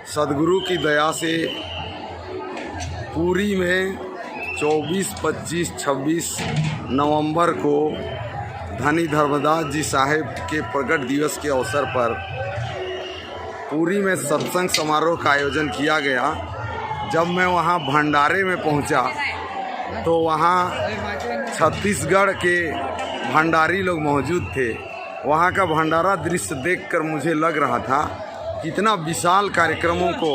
सदगुरु की दया से पुरी में 24, 25, 26 नवंबर को धनी धर्मदास जी साहेब के प्रकट दिवस के अवसर पर पुरी में सत्संग समारोह का आयोजन किया गया। जब मैं वहाँ भंडारे में पहुँचा तो वहाँ छत्तीसगढ़ के भंडारी लोग मौजूद थे। वहाँ का भंडारा दृश्य देखकर मुझे लग रहा था कितना विशाल कार्यक्रमों को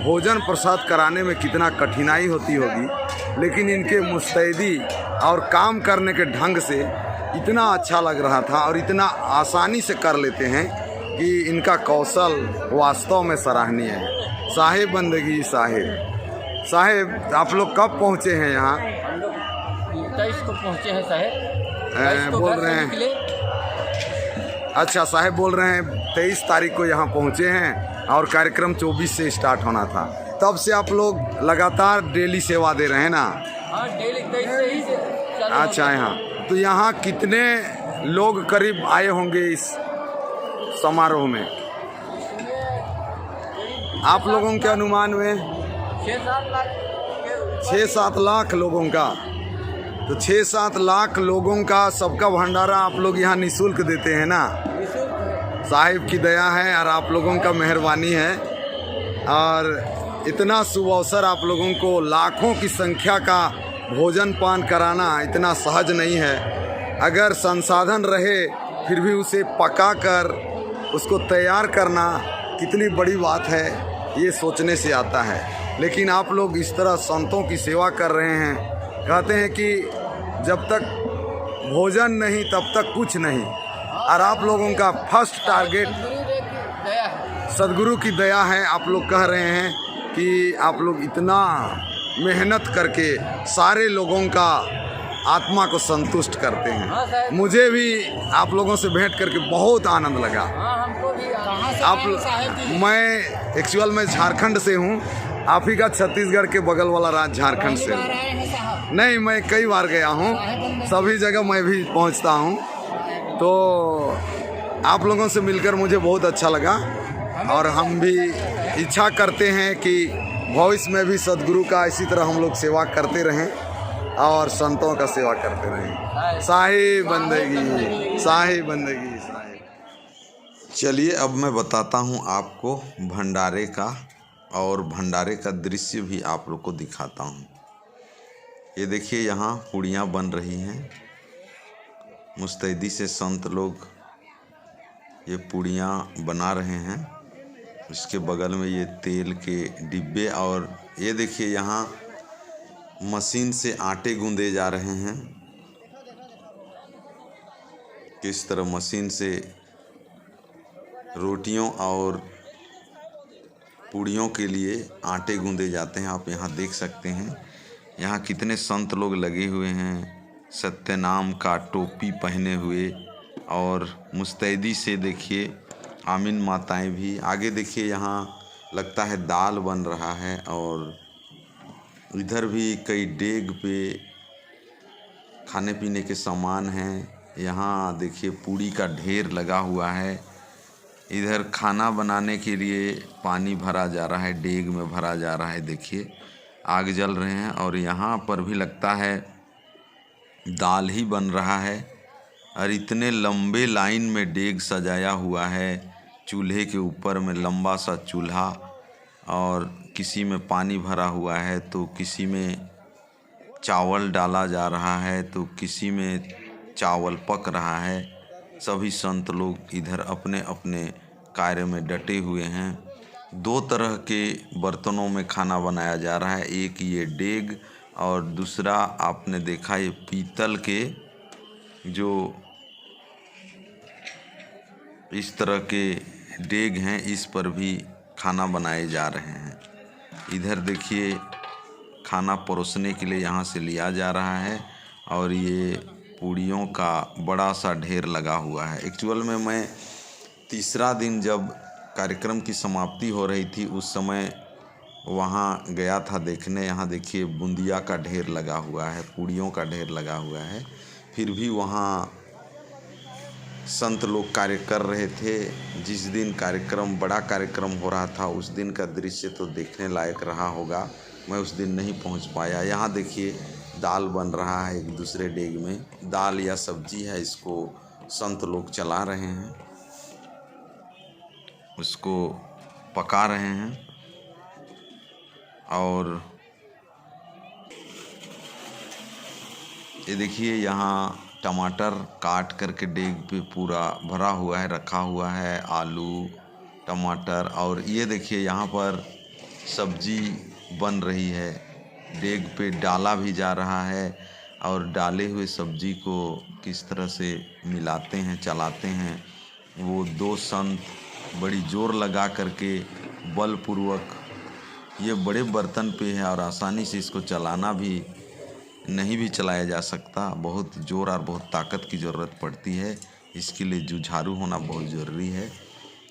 भोजन प्रसाद कराने में कितना कठिनाई होती होगी, लेकिन इनके मुस्तैदी और काम करने के ढंग से इतना अच्छा लग रहा था और इतना आसानी से कर लेते हैं कि इनका कौशल वास्तव में सराहनीय है। साहेब बंदगी साहेब आप लोग कब पहुँचे हैं यहाँ? हम लोग 23 को पहुँचे हैं साहेब। बोल रहे हैं अच्छा साहेब बोल रहे हैं 23 तारीख को यहाँ पहुँचे हैं और कार्यक्रम 24 से स्टार्ट होना था। तब से आप लोग लगातार डेली सेवा दे रहे हैं ना? हाँ, डेली 23 से ही चालू। अच्छा, यहाँ तो यहाँ कितने लोग करीब आए होंगे इस समारोह में आप लोगों के अनुमान में? 6-7 लाख लोगों का। तो 6-7 लाख लोगों का सबका भंडारा आप लोग यहाँ निःशुल्क देते हैं ना? साहिब की दया है और आप लोगों का मेहरबानी है। और इतना शुभ अवसर आप लोगों को लाखों की संख्या का भोजन पान कराना इतना सहज नहीं है। अगर संसाधन रहे फिर भी उसे पका कर उसको तैयार करना कितनी बड़ी बात है, ये सोचने से आता है। लेकिन आप लोग इस तरह संतों की सेवा कर रहे हैं। कहते हैं कि जब तक भोजन नहीं तब तक कुछ नहीं, और आप लोगों का फर्स्ट टारगेट सदगुरु की दया है। आप लोग कह रहे हैं कि आप लोग इतना मेहनत करके सारे लोगों का आत्मा को संतुष्ट करते हैं। मुझे भी आप लोगों से भेंट करके बहुत आनंद लगा। मैं एक्चुअल में झारखंड से हूँ, आप ही का छत्तीसगढ़ के बगल वाला राज्य झारखंड से। नहीं, मैं कई बार गया हूँ, सभी जगह मैं भी पहुँचता हूँ। तो आप लोगों से मिलकर मुझे बहुत अच्छा लगा और हम भी इच्छा करते हैं कि भविष्य में भी सदगुरु का इसी तरह हम लोग सेवा करते रहें और संतों का सेवा करते रहें। साहिब बंदगी साहिब। चलिए अब मैं बताता हूँ आपको भंडारे का, और भंडारे का दृश्य भी आप लोग को दिखाता हूँ। ये देखिए यहाँ पूड़ियाँ बन रही हैं। मुस्तैदी से संत लोग ये पूड़ियाँ बना रहे हैं। इसके बगल में ये तेल के डिब्बे, और ये देखिए यहाँ मशीन से आटे गूंदे जा रहे हैं। किस तरह मशीन से रोटियों और पूड़ियों के लिए आटे गूंदे जाते हैं। आप यहाँ देख सकते हैं यहाँ कितने संत लोग लगे हुए हैं, सत्यनाम का टोपी पहने हुए, और मुस्तैदी से देखिए आमीन माताएं भी। आगे देखिए यहाँ लगता है दाल बन रहा है, और इधर भी कई डेग पे खाने पीने के सामान हैं। यहाँ देखिए पूड़ी का ढेर लगा हुआ है। इधर खाना बनाने के लिए पानी भरा जा रहा है, डेग में भरा जा रहा है। देखिए आग जल रहे हैं, और यहाँ पर भी लगता है दाल ही बन रहा है। और इतने लंबे लाइन में डेग सजाया हुआ है, चूल्हे के ऊपर में लंबा सा चूल्हा, और किसी में पानी भरा हुआ है तो किसी में चावल डाला जा रहा है तो किसी में चावल पक रहा है। सभी संत लोग इधर अपने अपने कार्य में डटे हुए हैं। 2 तरह के बर्तनों में खाना बनाया जा रहा है, एक ये डेग और दूसरा आपने देखा ये पीतल के जो इस तरह के डेग हैं, इस पर भी खाना बनाए जा रहे हैं। इधर देखिए खाना परोसने के लिए यहाँ से लिया जा रहा है, और ये पूड़ियों का बड़ा सा ढेर लगा हुआ है। एक्चुअल में मैं तीसरा दिन जब कार्यक्रम की समाप्ति हो रही थी उस समय वहाँ गया था देखने। यहाँ देखिए बूंदिया का ढेर लगा हुआ है, पूड़ियों का ढेर लगा हुआ है, फिर भी वहाँ संत लोग कार्य कर रहे थे। जिस दिन कार्यक्रम, बड़ा कार्यक्रम हो रहा था, उस दिन का दृश्य तो देखने लायक रहा होगा। मैं उस दिन नहीं पहुंच पाया। यहाँ देखिए दाल बन रहा है एक दूसरे डेग में। दाल या सब्जी है, इसको संत लोग चला रहे हैं, उसको पका रहे हैं। और ये देखिए यहाँ टमाटर काट करके डेग पे पूरा भरा हुआ है, रखा हुआ है, आलू, टमाटर। और ये देखिए यहाँ पर सब्जी बन रही है, डेग पे डाला भी जा रहा है। और डाले हुए सब्जी को किस तरह से मिलाते हैं, चलाते हैं। वो दो संत बड़ी जोर लगा करके बलपूर्वक, ये बड़े बर्तन पे है और आसानी से इसको चलाना भी नहीं भी चलाया जा सकता। बहुत जोर और बहुत ताकत की ज़रूरत पड़ती है। इसके लिए जुझारू होना बहुत ज़रूरी है।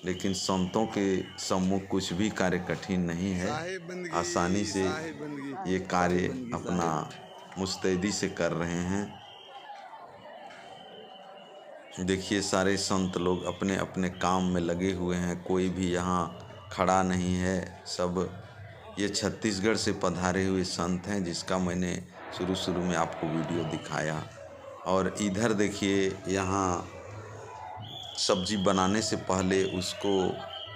लेकिन संतों के सम्मुख कुछ भी कार्य कठिन नहीं है। आसानी से ये कार्य अपना मुस्तैदी से कर रहे हैं। देखिए सारे संत लोग अपने अपने काम में लगे हुए हैं, कोई भी यहाँ खड़ा नहीं है। सब ये छत्तीसगढ़ से पधारे हुए संत हैं, जिसका मैंने शुरू में आपको वीडियो दिखाया। और इधर देखिए यहाँ सब्जी बनाने से पहले उसको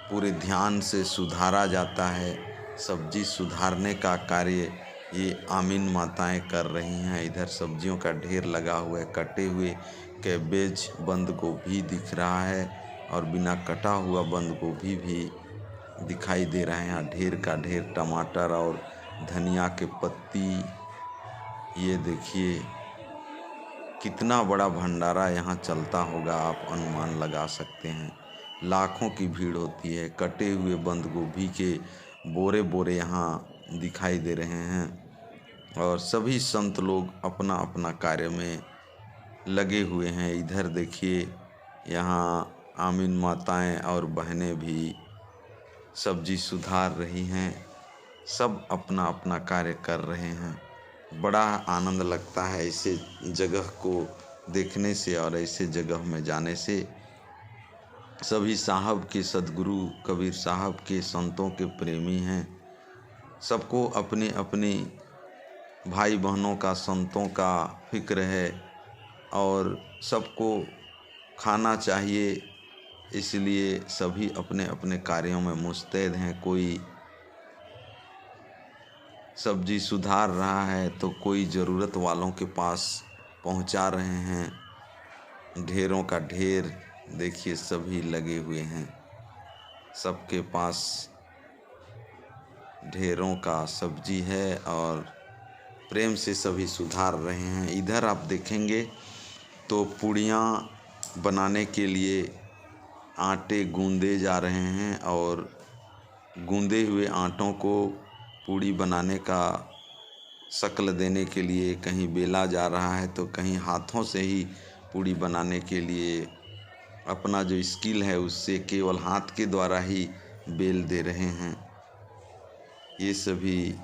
पूरे ध्यान से सुधारा जाता है। सब्जी सुधारने का कार्य ये आमीन माताएं कर रही हैं। इधर सब्जियों का ढेर लगा हुआ है, कटे हुए कैबेज, बंद गोभी दिख रहा है और बिना कटा हुआ बंद गोभी भी दिखाई दे रहे हैं। यहाँ ढेर का ढेर टमाटर और धनिया के पत्ती। ये देखिए कितना बड़ा भंडारा यहाँ चलता होगा, आप अनुमान लगा सकते हैं। लाखों की भीड़ होती है। कटे हुए बंद गोभी के बोरे बोरे यहाँ दिखाई दे रहे हैं और सभी संत लोग अपना अपना कार्य में लगे हुए हैं। इधर देखिए यहाँ आमीन माताएं और बहनें भी सब्जी सुधार रही हैं। सब अपना अपना कार्य कर रहे हैं। बड़ा आनंद लगता है ऐसे जगह को देखने से और ऐसे जगह में जाने से। सभी साहब के सद्गुरु कबीर साहब के संतों के प्रेमी हैं। सबको अपनी अपनी भाई बहनों का, संतों का फिक्र है और सबको खाना चाहिए। इसलिए सभी अपने अपने कार्यों में मुस्तैद हैं। कोई सब्जी सुधार रहा है तो कोई ज़रूरत वालों के पास पहुंचा रहे हैं। ढेरों का ढेर देखिए सभी लगे हुए हैं। सबके पास ढेरों का सब्जी है और प्रेम से सभी सुधार रहे हैं। इधर आप देखेंगे तो पूड़ियाँ बनाने के लिए आटे गूंदे जा रहे हैं और गूंदे हुए आटों को पूड़ी बनाने का शक्ल देने के लिए कहीं बेला जा रहा है तो कहीं हाथों से ही पूड़ी बनाने के लिए अपना जो स्किल है उससे केवल हाथ के द्वारा ही बेल दे रहे हैं। ये सभी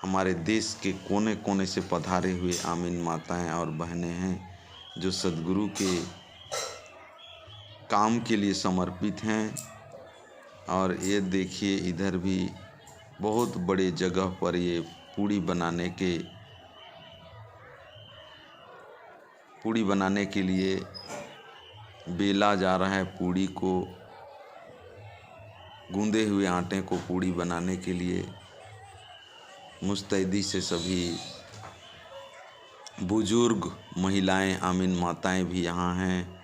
हमारे देश के कोने कोने से पधारे हुए आमीन माताएं और बहनें हैं जो सद्गुरु के काम के लिए समर्पित हैं। और ये देखिए इधर भी बहुत बड़े जगह पर ये पूड़ी बनाने के लिए बेला जा रहा है। पूड़ी को, गूंदे हुए आटे को पूड़ी बनाने के लिए मुस्तैदी से सभी बुजुर्ग महिलाएं, आमीन माताएं भी यहाँ हैं।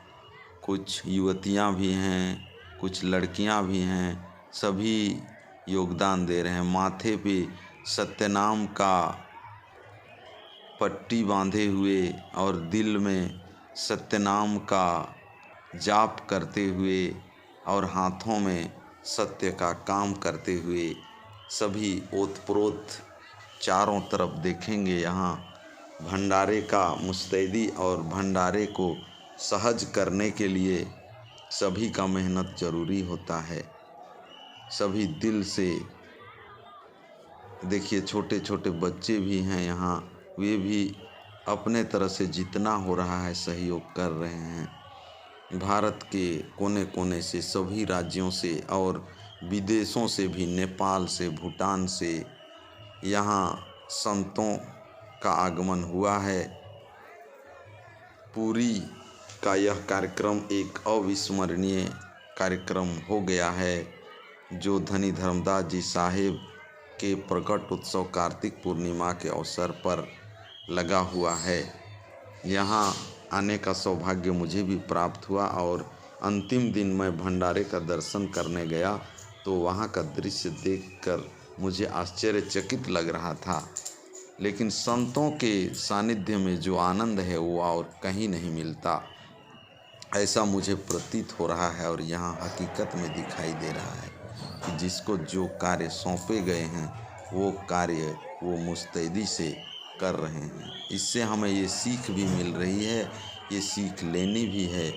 कुछ युवतियाँ भी हैं, कुछ लड़कियाँ भी हैं। सभी योगदान दे रहे हैं। माथे पे सत्यनाम का पट्टी बांधे हुए और दिल में सत्यनाम का जाप करते हुए और हाथों में सत्य का काम करते हुए सभी ओतप्रोत चारों तरफ देखेंगे। यहाँ भंडारे का मुस्तैदी और भंडारे को सहज करने के लिए सभी का मेहनत ज़रूरी होता है। सभी दिल से देखिए, छोटे छोटे बच्चे भी हैं यहाँ, वे भी अपने तरह से जितना हो रहा है सहयोग कर रहे हैं। भारत के कोने कोने से, सभी राज्यों से और विदेशों से भी, नेपाल से, भूटान से यहाँ संतों का आगमन हुआ है। पुरी का यह कार्यक्रम एक अविस्मरणीय कार्यक्रम हो गया है, जो धनी धर्मदास जी साहेब के प्रकट उत्सव कार्तिक पूर्णिमा के अवसर पर लगा हुआ है। यहाँ आने का सौभाग्य मुझे भी प्राप्त हुआ और अंतिम दिन मैं भंडारे का दर्शन करने गया तो वहाँ का दृश्य देखकर मुझे आश्चर्यचकित लग रहा था। लेकिन संतों के सानिध्य में जो आनंद है वो और कहीं नहीं मिलता, ऐसा मुझे प्रतीत हो रहा है। और यहाँ हकीकत में दिखाई दे रहा है कि जिसको जो कार्य सौंपे गए हैं वो कार्य वो मुस्तैदी से कर रहे हैं। इससे हमें ये सीख भी मिल रही है, ये सीख लेनी भी है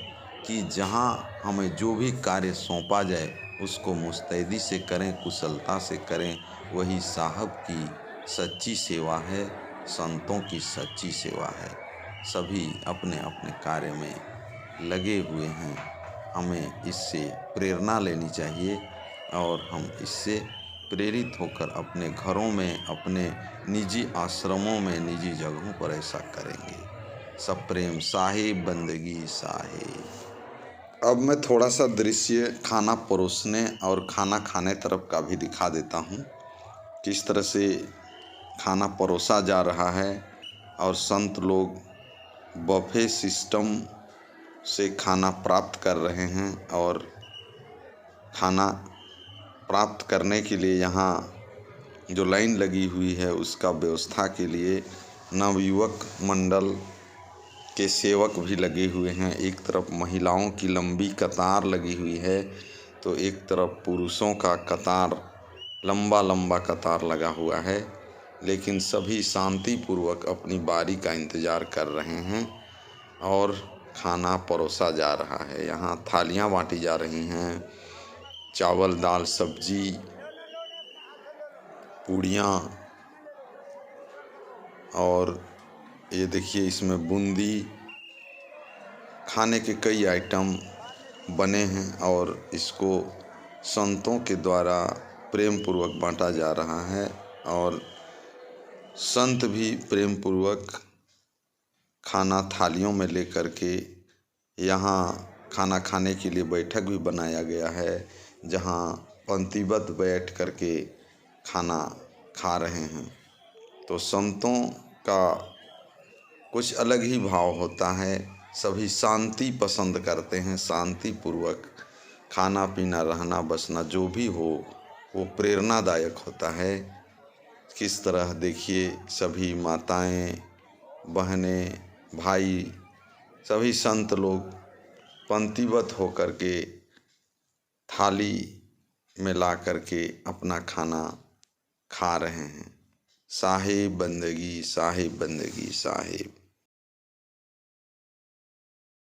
कि जहाँ हमें जो भी कार्य सौंपा जाए उसको मुस्तैदी से करें, कुशलता से करें। वही साहब की सच्ची सेवा है, संतों की सच्ची सेवा है। सभी अपने अपने कार्य में लगे हुए हैं। हमें इससे प्रेरणा लेनी चाहिए और हम इससे प्रेरित होकर अपने घरों में, अपने निजी आश्रमों में, निजी जगहों पर ऐसा करेंगे। सब प्रेम साहिब, बंदगी साहिब। अब मैं थोड़ा सा दृश्य खाना परोसने और खाना खाने तरफ का भी दिखा देता हूँ। किस तरह से खाना परोसा जा रहा है और संत लोग बफे सिस्टम से खाना प्राप्त कर रहे हैं। और खाना प्राप्त करने के लिए यहाँ जो लाइन लगी हुई है उसका व्यवस्था के लिए नवयुवक मंडल के सेवक भी लगे हुए हैं। एक तरफ महिलाओं की लंबी कतार लगी हुई है तो एक तरफ पुरुषों का कतार, लंबा लंबा कतार लगा हुआ है। लेकिन सभी शांतिपूर्वक अपनी बारी का इंतज़ार कर रहे हैं और खाना परोसा जा रहा है। यहाँ थालियाँ बांटी जा रही हैं, चावल, दाल, सब्जी, पूड़ियाँ, और ये देखिए इसमें बूंदी, खाने के कई आइटम बने हैं और इसको संतों के द्वारा प्रेम पूर्वक बांटा जा रहा है। और संत भी प्रेम पूर्वक खाना थालियों में लेकर के यहाँ खाना खाने के लिए बैठक भी बनाया गया है, जहाँ पंक्तिबद्ध बैठ करके खाना खा रहे हैं। तो संतों का कुछ अलग ही भाव होता है। सभी शांति पसंद करते हैं, शांति पूर्वक खाना पीना, रहना बसना जो भी हो वो प्रेरणादायक होता है। किस तरह देखिए सभी माताएं, बहनें, भाई, सभी संत लोग पंक्तिबद्ध होकर के थाली में ला करके अपना खाना खा रहे हैं। साहिब बंदगी साहिब, बंदगी साहिब।